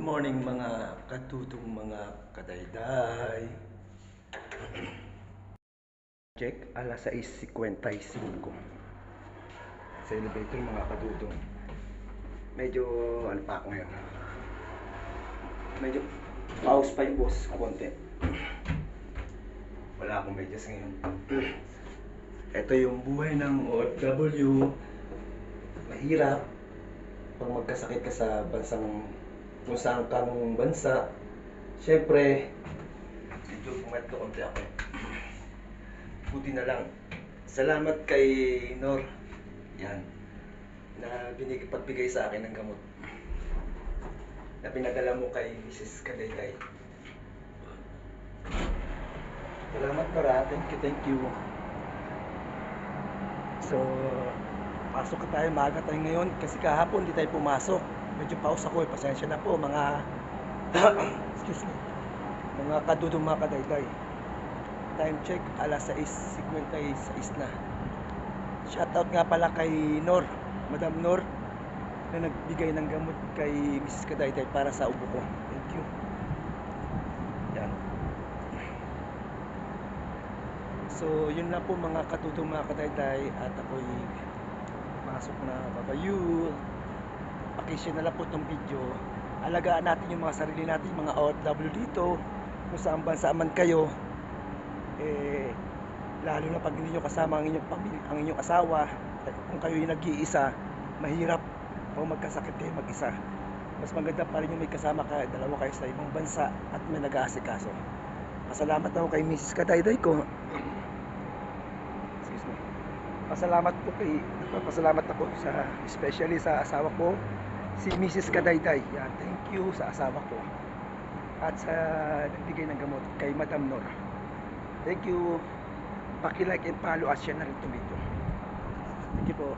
morning mga katutong mga kadayday. Check, alas 6:55 sa elevator mga katutong. Medyo ano pa ako ngayon. Medyo pause pa yung boss, konti. Wala akong medyas ngayon. Ito yung buhay ng OFW. Mahirap pag magkasakit ka sa bansang kung saan kang bansa. Siyempre, medyo pumatlo konti ako. Buti na lang. Salamat kay Nor. Yan. Na pagbigay sa akin ng gamot. Na pinadala mo kay Mrs. Kadayday. Salamat Nora. Thank you. So, pasok ka tayo, maaga tayo ngayon kasi kahapon hindi tayo pumasok. Medyo pause ako eh. Pasensya na po mga excuse me. Mga kadudong mga kadayday. Time check, alas 6:56 na. Shoutout nga pala kay Nor, Madam Nor, na nagbigay ng gamot kay Mrs. Kadayday para sa ubo ko. Thank you. Yan. So, yun lang po mga katutong mga kadayday at ako'y pasok na babayu. Pakishare na lang po itong video. Alagaan natin yung mga sarili natin, mga OFW dito, kung saan bansa man kayo. Lalo na pag hindi nyo kasama ang inyong pamilya, ang inyong asawa. Kung kayo yung nag-iisa, mahirap kung magkasakit kayo mag-isa. Mas maganda pa rin yung may kasama kayo, dalawa kayo sa ibang bansa at may nag-aasikaso. Pasalamat ako kay Mrs. Kadayday ko. Excuse me. Pasalamat ako sa, especially sa asawa ko, si Mrs. Kadayday. Yan, thank you sa asawa ko. At sa nagbigay ng gamot kay Madam Nor. Thank you. Paki-like and follow at share na rin itong video. Thank you po.